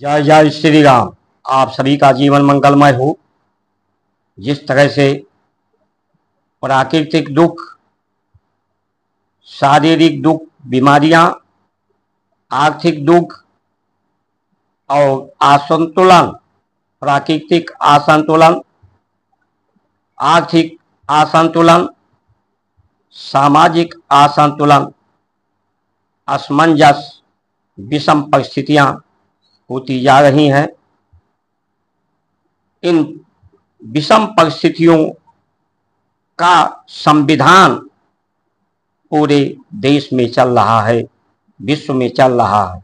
जय जय श्री राम। आप सभी का जीवन मंगलमय हो। जिस तरह से प्राकृतिक दुख, शारीरिक दुख, बीमारियां, आर्थिक दुख और असंतुलन, प्राकृतिक असंतुलन, आर्थिक असंतुलन, सामाजिक असंतुलन, असमंजस, विषम परिस्थितियां होती जा रही हैं। इन विषम परिस्थितियों का संविधान पूरे देश में चल रहा है, विश्व में चल रहा है,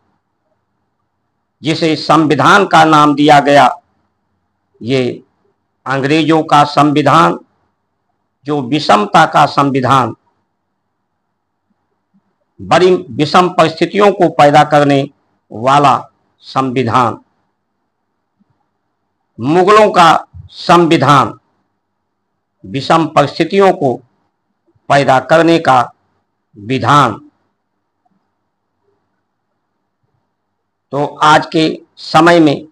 जिसे संविधान का नाम दिया गया। ये अंग्रेजों का संविधान, जो विषमता का संविधान, बड़ी विषम परिस्थितियों को पैदा करने वाला संविधान, मुगलों का संविधान, विषम परिस्थितियों को पैदा करने का विधान। तो आज के समय में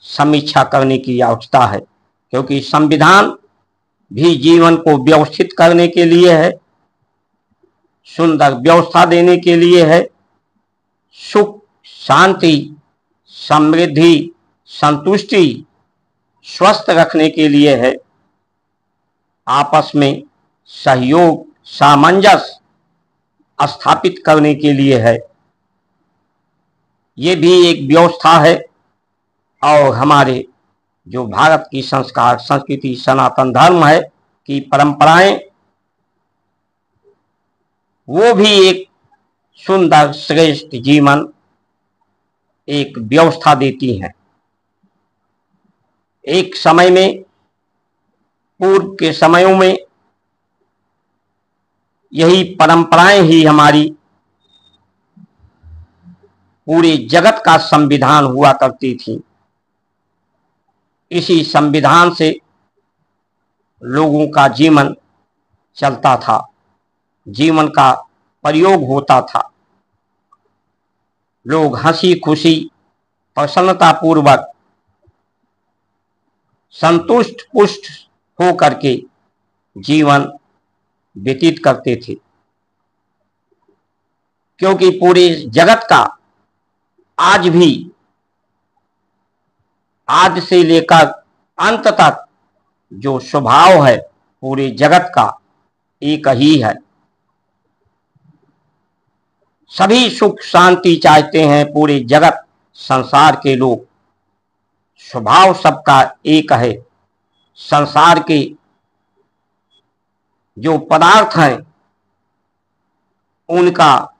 समीक्षा करने की आवश्यकता है, क्योंकि संविधान भी जीवन को व्यवस्थित करने के लिए है, सुंदर व्यवस्था देने के लिए है, सुख, शांति, समृद्धि, संतुष्टि, स्वस्थ रखने के लिए है, आपस में सहयोग, सामंजस्य स्थापित करने के लिए है। ये भी एक व्यवस्था है। और हमारे जो भारत की संस्कार, संस्कृति, सनातन धर्म है की परंपराएं, वो भी एक सुंदर श्रेष्ठ जीवन, एक व्यवस्था देती हैं। एक समय में, पूर्व के समयों में, यही परंपराएं ही हमारी पूरे जगत का संविधान हुआ करती थी। इसी संविधान से लोगों का जीवन चलता था, जीवन का प्रयोग होता था। लोग हंसी खुशी, प्रसन्नता पूर्वक, संतुष्ट पुष्ट हो करके जीवन व्यतीत करते थे, क्योंकि पूरे जगत का आज भी, आज से लेकर अंत तक जो स्वभाव है पूरे जगत का एक ही है। सभी सुख शांति चाहते हैं पूरे जगत संसार के लोग। स्वभाव सबका एक है। संसार के जो पदार्थ हैं, उनका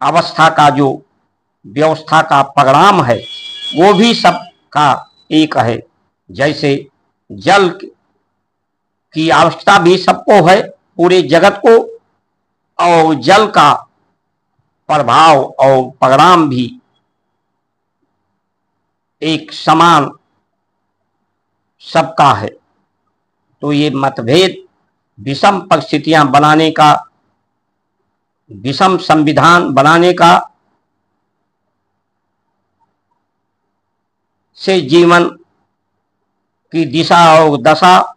अवस्था का जो व्यवस्था का परिणाम है, वो भी सबका एक है। जैसे जल की आवश्यकता भी सबको है, पूरे जगत को, और जल का प्रभाव और परिणाम भी एक समान सबका है। तो ये मतभेद, विषम परिस्थितियां बनाने का, विषम संविधान बनाने का, से जीवन की दिशा और दशा,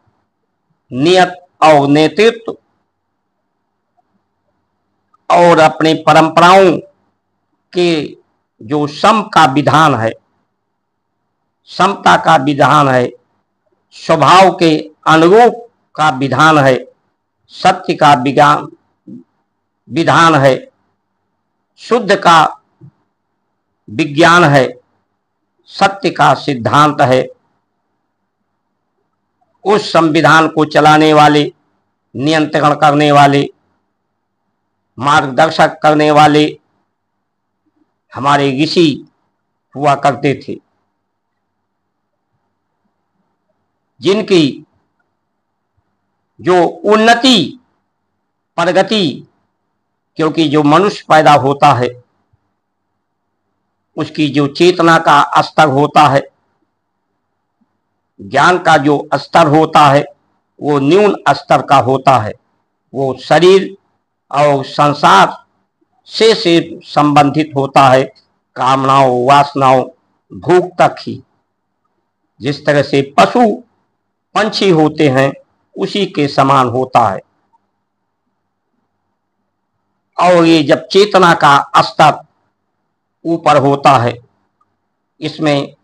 नियत और नेतृत्व और अपने परंपराओं के जो सम का विधान है, समता का विधान है, स्वभाव के अनुरूप का विधान है, सत्य का विधान है, शुद्ध का विज्ञान है, सत्य का सिद्धांत है। उस संविधान को चलाने वाले, नियंत्रण करने वाले, मार्गदर्शक करने वाले हमारे ऋषि हुआ करते थे, जिनकी जो उन्नति, प्रगति, क्योंकि जो मनुष्य पैदा होता है उसकी जो चेतना का स्तर होता है, ज्ञान का जो स्तर होता है, वो न्यून स्तर का होता है। वो शरीर और संसार से संबंधित होता है, कामनाओं वासनाओं भूख तक ही। जिस तरह से पशु पंछी होते हैं उसी के समान होता है। और ये जब चेतना का स्तर ऊपर होता है, इसमें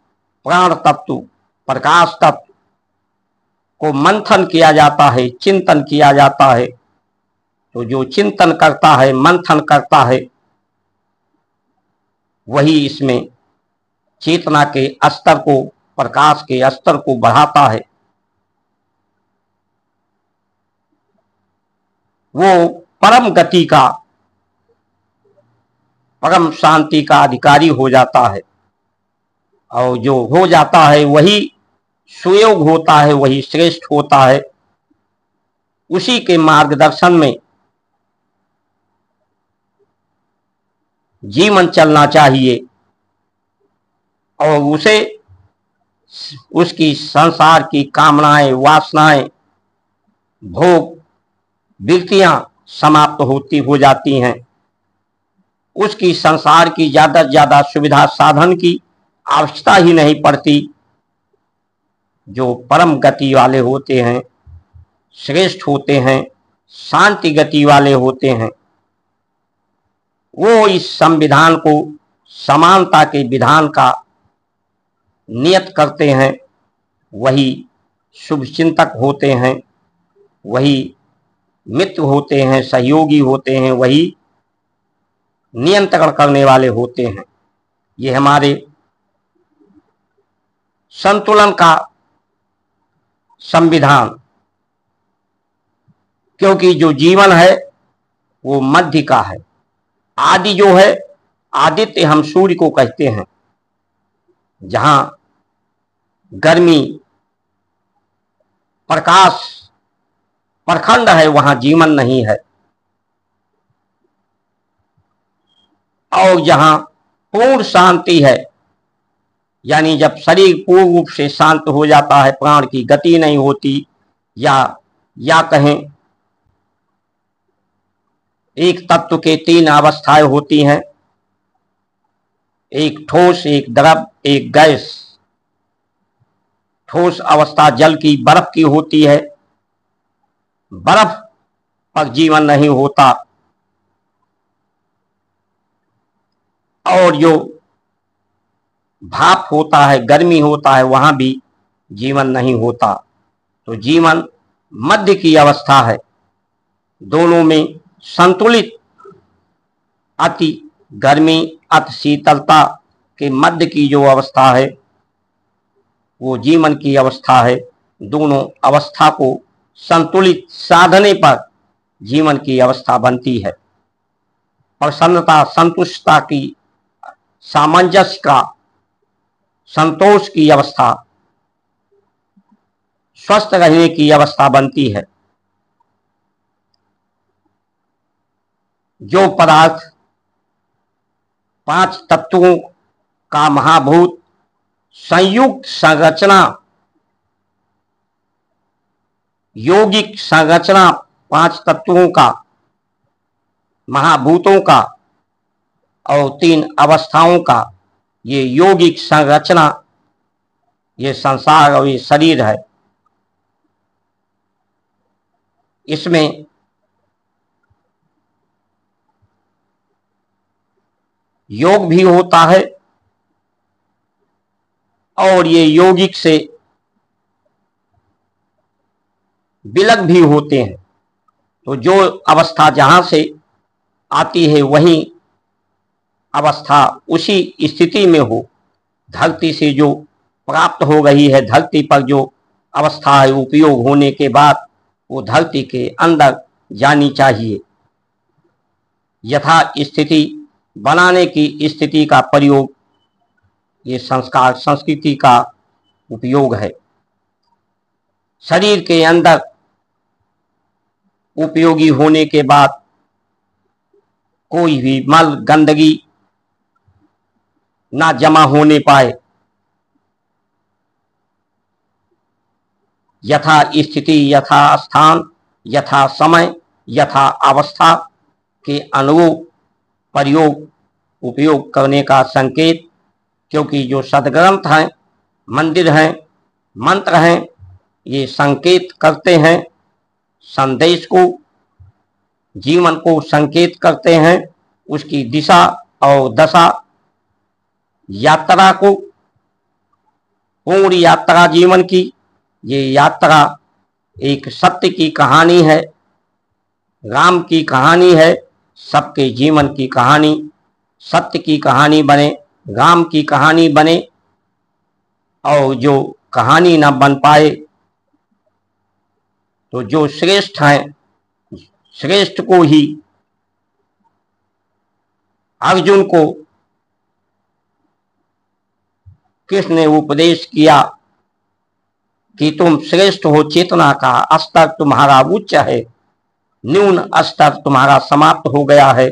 प्राण तत्व प्रकाश तत्व को मंथन किया जाता है, चिंतन किया जाता है। तो जो चिंतन करता है, मंथन करता है, वही इसमें चेतना के स्तर को, प्रकाश के स्तर को बढ़ाता है। वो परम गति का, परम शांति का अधिकारी हो जाता है। और जो हो जाता है वही सुयोग होता है, वही श्रेष्ठ होता है। उसी के मार्गदर्शन में जीवन चलना चाहिए और उसे उसकी संसार की कामनाएं वासनाएं भोग वृत्तियां समाप्त होती हो जाती हैं। उसकी संसार की ज्यादा से ज्यादा सुविधा साधन की आवश्यकता ही नहीं पड़ती। जो परम गति वाले होते हैं, श्रेष्ठ होते हैं, शांति गति वाले होते हैं, वो इस संविधान को समानता के विधान का नियत करते हैं। वही शुभ चिंतक होते हैं, वही मित्र होते हैं, सहयोगी होते हैं, वही नियंत्रण करने वाले होते हैं। ये हमारे संतुलन का संविधान, क्योंकि जो जीवन है वो मध्य का है। आदि जो है, आदित्य हम सूर्य को कहते हैं। जहां गर्मी प्रकाश प्रखंड है वहां जीवन नहीं है। और जहां पूर्ण शांति है, यानी जब शरीर पूर्ण रूप से शांत हो जाता है, प्राण की गति नहीं होती, या कहें एक तत्व के तीन अवस्थाएं होती हैं, एक ठोस, एक द्रव, एक गैस। ठोस अवस्था जल की, बर्फ की होती है। बर्फ पर जीवन नहीं होता। और जो भाप होता है, गर्मी होता है, वहां भी जीवन नहीं होता। तो जीवन मध्य की अवस्था है, दोनों में संतुलित, अति गर्मी अति शीतलता के मध्य की जो अवस्था है वो जीवन की अवस्था है। दोनों अवस्था को संतुलित साधने पर जीवन की अवस्था बनती है। प्रसन्नता, संतुष्टता की, सामंजस्य का, संतोष की अवस्था, स्वस्थ रहने की अवस्था बनती है। जो पदार्थ पांच तत्वों का महाभूत संयुक्त संरचना, यौगिक संरचना, पांच तत्वों का, महाभूतों का और तीन अवस्थाओं का, ये यौगिक संरचना, ये संसार और ये शरीर है। इसमें योग भी होता है और ये यौगिक से विलग भी होते हैं। तो जो अवस्था जहां से आती है वही अवस्था उसी स्थिति में हो। धरती से जो प्राप्त हो गई है, धरती पर जो अवस्था है, उपयोग होने के बाद वो धरती के अंदर जानी चाहिए। यथा स्थिति बनाने की स्थिति का प्रयोग ये संस्कार संस्कृति का उपयोग है। शरीर के अंदर उपयोगी होने के बाद कोई भी मल गंदगी ना जमा होने पाए। यथा स्थिति, यथा स्थान, यथा समय, यथा अवस्था के अनुरूप प्रयोग उपयोग करने का संकेत, क्योंकि जो सदग्रंथ हैं, मंदिर हैं, मंत्र हैं, ये संकेत करते हैं संदेश को, जीवन को संकेत करते हैं, उसकी दिशा और दशा, यात्रा को, पूरी यात्रा जीवन की। ये यात्रा एक सत्य की कहानी है, राम की कहानी है, सबके जीवन की कहानी। सत्य की कहानी बने, राम की कहानी बने, और जो कहानी ना बन पाए तो जो श्रेष्ठ हैं, श्रेष्ठ को ही, अर्जुन को कृष्ण ने उपदेश किया कि तुम श्रेष्ठ हो, चेतना का स्तर तुम्हारा उच्च है, न्यून स्तर तुम्हारा समाप्त हो गया है।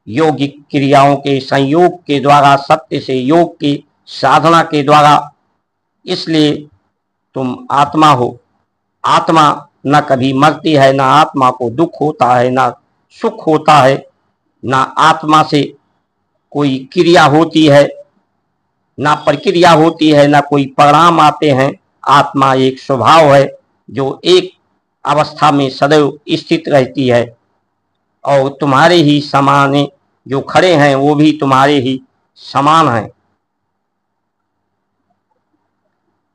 योगिक क्रियाओं के संयोग के द्वारा, सत्य से योग की साधना के द्वारा, इसलिए तुम आत्मा हो। आत्मा न कभी मरती है, ना आत्मा को दुख होता है, ना सुख होता है, ना आत्मा से कोई क्रिया होती है, ना प्रक्रिया होती है, ना कोई परिणाम आते हैं। आत्मा एक स्वभाव है जो एक अवस्था में सदैव स्थित रहती है, और तुम्हारे ही समान जो खड़े हैं वो भी तुम्हारे ही समान हैं।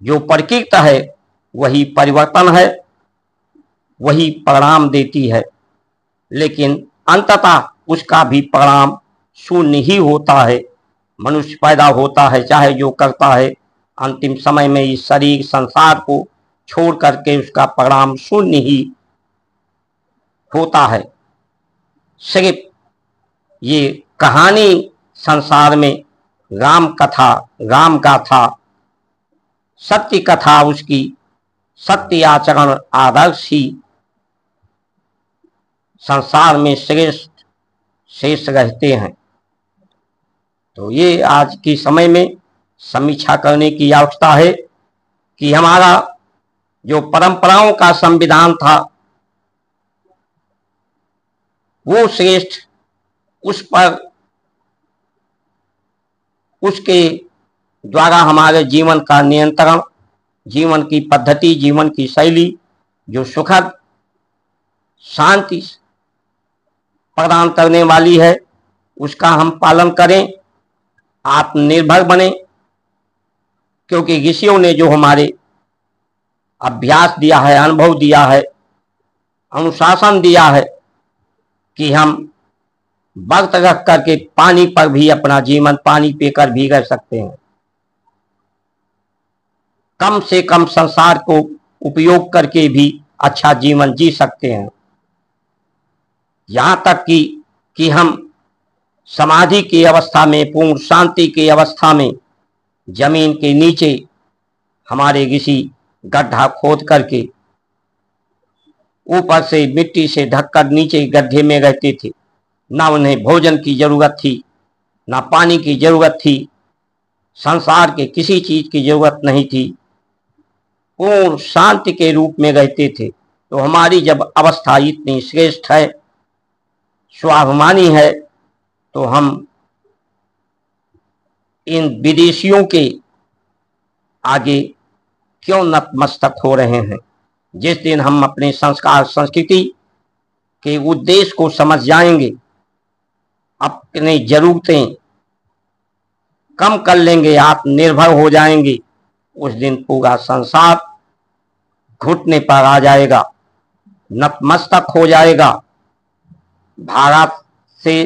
जो प्रकृति है वही परिवर्तन है, वही परिणाम देती है, लेकिन अंततः उसका भी परिणाम शून्य ही होता है। मनुष्य पैदा होता है, चाहे जो करता है, अंतिम समय में इस शरीर संसार को छोड़ करके उसका परिणाम शून्य ही होता है। सिर्फ ये कहानी संसार में राम कथा, राम गाथा, सत्य कथा, उसकी सत्य आचरण आदर्श ही संसार में श्रेष्ठ शेष रहते हैं। तो ये आज के समय में समीक्षा करने की आवश्यकता है कि हमारा जो परंपराओं का संविधान था वो श्रेष्ठ, उस पर, उसके द्वारा हमारे जीवन का नियंत्रण, जीवन की पद्धति, जीवन की शैली जो सुखद शांति प्रदान करने वाली है, उसका हम पालन करें, आत्मनिर्भर बने। क्योंकि ऋषियों ने जो हमारे अभ्यास दिया है, अनुभव दिया है, अनुशासन दिया है कि हम वक्त रख करके पानी पर भी अपना जीवन पानी पीकर भी रह सकते हैं, कम से कम संसार को उपयोग करके भी अच्छा जीवन जी सकते हैं। यहाँ तक कि हम समाधि की अवस्था में, पूर्ण शांति की अवस्था में, जमीन के नीचे हमारे ऋषि गड्ढा खोद करके ऊपर से मिट्टी से ढककर नीचे गड्ढे में रहते थे। ना उन्हें भोजन की जरूरत थी, ना पानी की जरूरत थी, संसार के किसी चीज की जरूरत नहीं थी, पूर्ण शांति के रूप में रहते थे। तो हमारी जब अवस्था इतनी श्रेष्ठ है, स्वाभिमानी है, तो हम इन विदेशियों के आगे क्यों नतमस्तक हो रहे हैं। जिस दिन हम अपने संस्कार संस्कृति के उद्देश्य को समझ जाएंगे, अपनी जरूरतें कम कर लेंगे, आत्मनिर्भर हो जाएंगे, उस दिन पूरा संसार घुटने पर आ जाएगा, नतमस्तक हो जाएगा। भारत से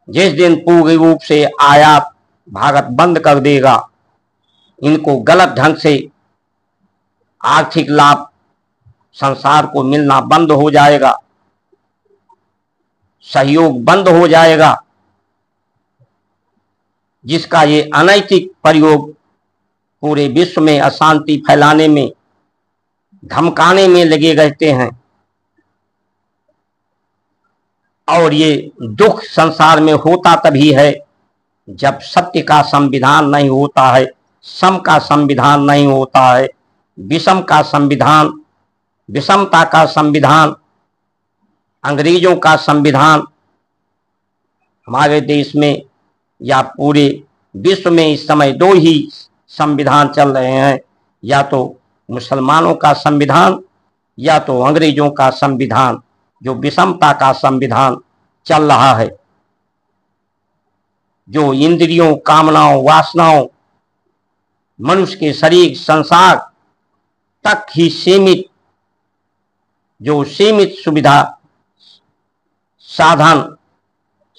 जिस दिन पूर्ण रूप से आयात भारत बंद कर देगा, इनको गलत ढंग से आर्थिक लाभ संसार को मिलना बंद हो जाएगा, सहयोग बंद हो जाएगा, जिसका ये अनैतिक प्रयोग पूरे विश्व में अशांति फैलाने में, धमकाने में लगे रहते हैं। और ये दुख संसार में होता तभी है जब सत्य का संविधान नहीं होता है, सम का संविधान नहीं होता है, विषम का संविधान, विषमता का संविधान, अंग्रेजों का संविधान हमारे देश में या पूरे विश्व में इस समय दो ही संविधान चल रहे हैं, या तो मुसलमानों का संविधान या तो अंग्रेजों का संविधान, जो विषमता का संविधान चल रहा है, जो इंद्रियों, कामनाओं, वासनाओं, मनुष्य के शरीर, संसार तक ही सीमित, जो सीमित सुविधा, साधन,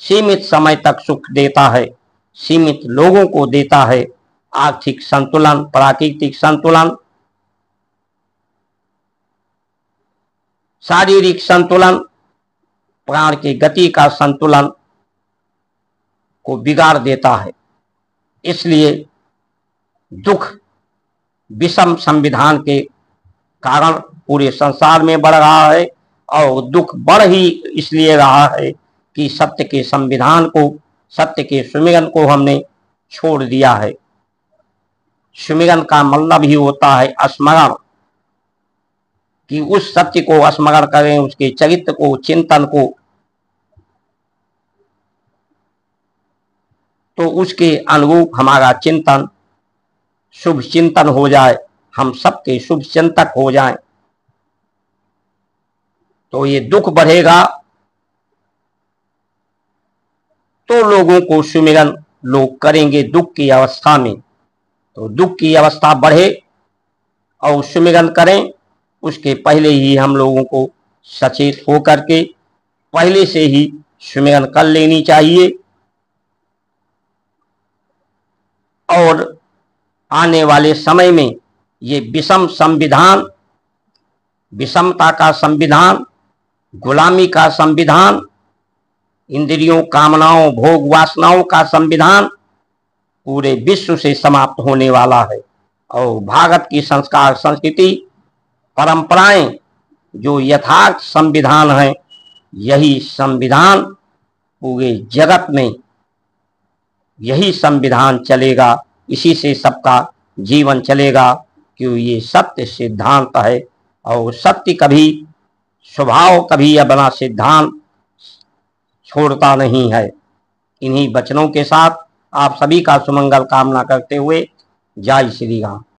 सीमित समय तक सुख देता है, सीमित लोगों को देता है, आर्थिक संतुलन, प्राकृतिक संतुलन, शारीरिक संतुलन, प्राण की गति का संतुलन को बिगाड़ देता है। इसलिए दुख विषम संविधान के कारण पूरे संसार में बढ़ रहा है, और दुख बढ़ ही इसलिए रहा है कि सत्य के संविधान को, सत्य के सुमिरन को हमने छोड़ दिया है। सुमिरन का मतलब ही होता है स्मरण, कि उस सत्य को स्मरण करें, उसके चरित्र को, चिंतन को, तो उसके अनुरूप हमारा चिंतन शुभ चिंतन हो जाए, हम सबके शुभ चिंतक हो जाएं, तो ये दुख बढ़ेगा तो लोगों को सुमिरन लोग करेंगे दुख की अवस्था में। तो दुख की अवस्था बढ़े और सुमिरन करें, उसके पहले ही हम लोगों को सचेत होकर के पहले से ही सुमिरन कर लेनी चाहिए, और आने वाले समय में ये विषम संविधान, विषमता का संविधान, गुलामी का संविधान, इंद्रियों, कामनाओं, भोग वासनाओं का संविधान पूरे विश्व से समाप्त होने वाला है। और भारत की संस्कार, संस्कृति, परंपराएं, जो यथार्थ संविधान है, यही संविधान पूरे जगत में, यही संविधान चलेगा, इसी से सबका जीवन चलेगा, क्योंकि ये सत्य सिद्धांत है, और सत्य कभी, स्वभाव कभी अपना सिद्धांत छोड़ता नहीं है। इन्हीं वचनों के साथ आप सभी का सुमंगल कामना करते हुए, जय श्री राम।